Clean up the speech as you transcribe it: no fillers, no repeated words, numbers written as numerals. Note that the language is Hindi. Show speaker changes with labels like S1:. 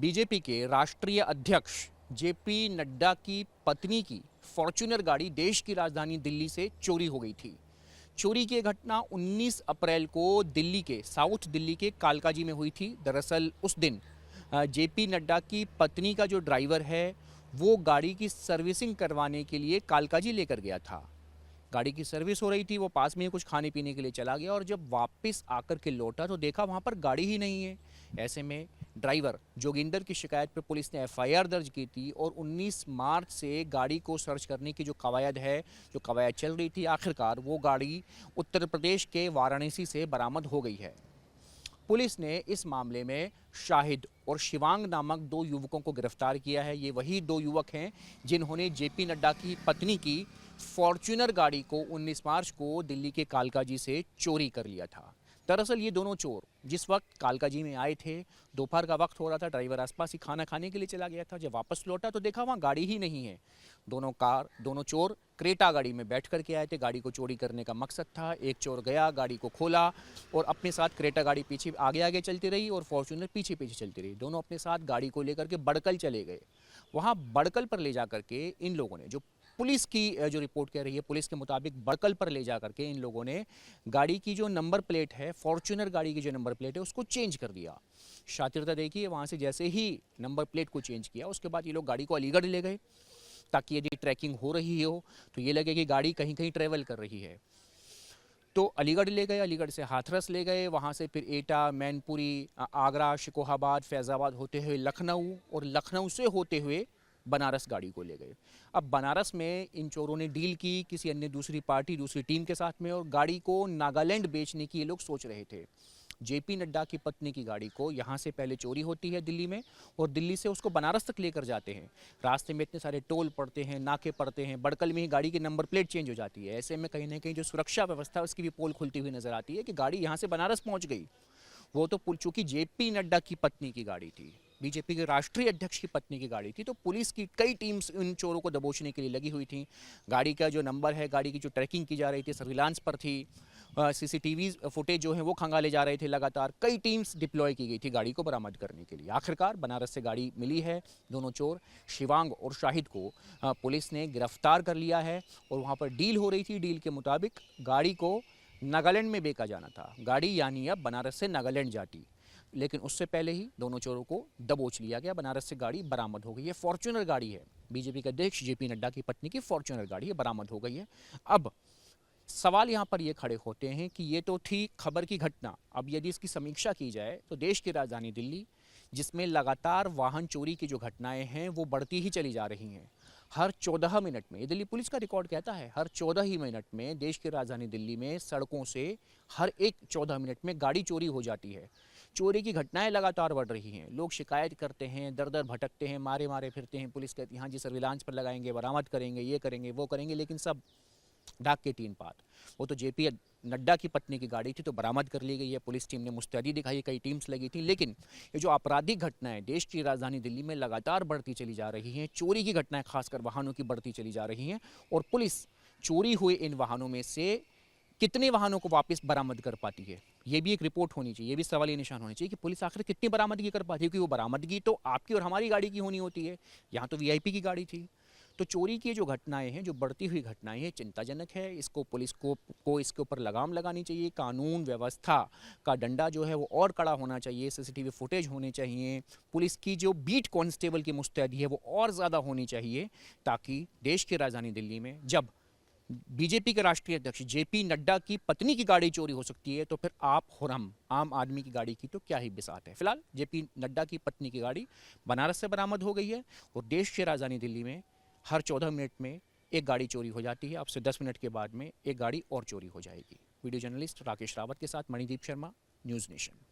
S1: बीजेपी के राष्ट्रीय अध्यक्ष जेपी नड्डा की पत्नी की फॉर्च्यूनर गाड़ी देश की राजधानी दिल्ली से चोरी हो गई थी। चोरी की घटना 19 अप्रैल को दिल्ली के साउथ दिल्ली के कालकाजी में हुई थी। दरअसल उस दिन जेपी नड्डा की पत्नी का जो ड्राइवर है वो गाड़ी की सर्विसिंग करवाने के लिए कालकाजी लेकर गया था। गाड़ी की सर्विस हो रही थी, वो पास में ही कुछ खाने पीने के लिए चला गया और जब वापस आकर के लौटा तो देखा वहाँ पर गाड़ी ही नहीं है। ऐसे में ड्राइवर जोगिंदर की शिकायत पर पुलिस ने एफआईआर दर्ज की थी और 19 मार्च से गाड़ी को सर्च करने की जो कवायद है, जो कवायद चल रही थी, आखिरकार वो गाड़ी उत्तर प्रदेश के वाराणसी से बरामद हो गई है। पुलिस ने इस मामले में शाहिद और शिवांग नामक 2 युवकों को गिरफ्तार किया है। ये वही 2 युवक हैं जिन्होंने जेपी नड्डा की पत्नी की फॉर्च्यूनर गाड़ी को 19 मार्च को दिल्ली के कालकाजी से चोरी कर लिया था। दरअसल ये दोनों चोर जिस वक्त कालकाजी में आए थे, दोपहर का वक्त हो रहा था, ड्राइवर आसपास ही खाना खाने के लिए चला गया था। जब वापस लौटा तो देखा वहाँ गाड़ी ही नहीं है। दोनों चोर क्रेटा गाड़ी में बैठ करके आए थे। गाड़ी को चोरी करने का मकसद था। एक चोर गया, गाड़ी को खोला और अपने साथ क्रेटा गाड़ी पीछे आगे आगे चलती रही और फॉर्च्यूनर पीछे पीछे चलती रही। दोनों अपने साथ गाड़ी को लेकर के बड़कल चले गए। वहाँ बड़कल पर ले जा करके इन लोगों ने, जो पुलिस की जो रिपोर्ट कह रही है, पुलिस के मुताबिक बड़कल पर ले जा करके इन लोगों ने गाड़ी की जो नंबर प्लेट है, फॉर्च्यूनर गाड़ी की जो नंबर प्लेट है, उसको चेंज कर दिया। शातिरता देखिए, वहाँ से जैसे ही नंबर प्लेट को चेंज किया उसके बाद ये लोग गाड़ी को अलीगढ़ ले गए ताकि यदि ट्रैकिंग हो रही हो तो ये लगे कि गाड़ी कहीं कहीं ट्रेवल कर रही है। तो अलीगढ़ ले गए, अलीगढ़ से हाथरस ले गए, वहाँ से फिर एटा, मैनपुरी, आगरा, शिकोहाबाद, फैज़ाबाद होते हुए लखनऊ और लखनऊ से होते हुए बनारस गाड़ी को ले गए। अब बनारस में इन चोरों ने डील की किसी अन्य दूसरी पार्टी, दूसरी टीम के साथ में और गाड़ी को नागालैंड बेचने की ये लोग सोच रहे थे। जेपी नड्डा की पत्नी की गाड़ी को यहाँ से पहले चोरी होती है दिल्ली में और दिल्ली से उसको बनारस तक लेकर जाते हैं। रास्ते में इतने सारे टोल पड़ते हैं, नाके पड़ते हैं, बड़कल में ही गाड़ी की नंबर प्लेट चेंज हो जाती है। ऐसे में कहीं ना कहीं जो सुरक्षा व्यवस्था है उसकी भी पोल खुलती हुई नजर आती है कि गाड़ी यहाँ से बनारस पहुँच गई। वो तो चूंकि जेपी नड्डा की पत्नी की गाड़ी थी, बीजेपी के राष्ट्रीय अध्यक्ष की पत्नी की गाड़ी थी, तो पुलिस की कई टीम्स इन चोरों को दबोचने के लिए लगी हुई थी। गाड़ी का जो नंबर है, गाड़ी की जो ट्रैकिंग की जा रही थी, सर्विलांस पर थी। सीसीटीवी फुटेज जो है वो खंगाले जा रहे थे। लगातार कई टीम्स डिप्लॉय की गई थी गाड़ी को बरामद करने के लिए। आखिरकार बनारस से गाड़ी मिली है। दोनों चोर शिवांग और शाहिद को पुलिस ने गिरफ्तार कर लिया है और वहाँ पर डील हो रही थी। डील के मुताबिक गाड़ी को नागालैंड में बेचा जाना था। गाड़ी यानी अब बनारस से नागालैंड जाती, लेकिन उससे पहले ही दोनों चोरों को दबोच लिया गया। बनारस से गाड़ी बरामद हो गई है। फॉर्च्यूनर गाड़ी है, बीजेपी के अध्यक्ष जेपी नड्डा की पत्नी की फॉर्च्यूनर गाड़ी है, बरामद हो गई है। अब सवाल यहाँ पर ये खड़े होते हैं कि ये तो थी खबर की घटना। अब यदि इसकी समीक्षा की जाए तो देश की राजधानी दिल्ली, जिसमें लगातार वाहन चोरी की जो घटनाएं हैं वो बढ़ती ही चली जा रही हैं। हर 14 मिनट में, ये दिल्ली पुलिस का रिकॉर्ड कहता है, हर 14 ही मिनट में देश की राजधानी दिल्ली में सड़कों से हर एक 14 मिनट में गाड़ी चोरी हो जाती है। चोरी की घटनाएं लगातार बढ़ रही हैं। लोग शिकायत करते हैं, दर दर भटकते हैं, मारे मारे फिरते हैं। पुलिस कहती है हाँ जी सर्विलांस पर लगाएंगे, बरामद करेंगे, ये करेंगे, वो करेंगे, लेकिन सब ढाक के तीन पात। वो तो जेपी नड्डा की पत्नी की गाड़ी थी तो बरामद कर ली गई है। पुलिस टीम ने मुस्तैदी दिखाई, कई टीम्स लगी थी, लेकिन ये जो आपराधिक घटनाएं देश की राजधानी दिल्ली में लगातार बढ़ती चली जा रही हैं, चोरी की घटनाएं खासकर वाहनों की बढ़ती चली जा रही हैं और पुलिस चोरी हुए इन वाहनों में से कितने वाहनों को वापस बरामद कर पाती है, ये भी एक रिपोर्ट होनी चाहिए। ये भी सवालिया निशान होने चाहिए कि पुलिस आखिर कितनी बरामदगी कर पाती है, क्योंकि वो बरामदगी तो आपकी और हमारी गाड़ी की होनी होती है। यहाँ तो वीआईपी की गाड़ी थी। तो चोरी की जो घटनाएं हैं, जो बढ़ती हुई घटनाएं हैं, चिंताजनक है। इसको पुलिस को इसके ऊपर लगाम लगानी चाहिए। कानून व्यवस्था का डंडा जो है वो और कड़ा होना चाहिए। सीसीटीवी फुटेज होने चाहिए। पुलिस की जो बीट कांस्टेबल की मुस्तैदी है वो और ज़्यादा होनी चाहिए, ताकि देश की राजधानी दिल्ली में जब बीजेपी के राष्ट्रीय अध्यक्ष जेपी नड्डा की पत्नी की गाड़ी चोरी हो सकती है तो फिर आप और हम आम आदमी की गाड़ी की तो क्या ही बिसात है। फिलहाल जेपी नड्डा की पत्नी की गाड़ी बनारस से बरामद हो गई है और देश की राजधानी दिल्ली में हर 14 मिनट में एक गाड़ी चोरी हो जाती है। अब से 10 मिनट के बाद में एक गाड़ी और चोरी हो जाएगी। वीडियो जर्नलिस्ट राकेश रावत के साथ मणिदीप शर्मा, न्यूज़ नेशन।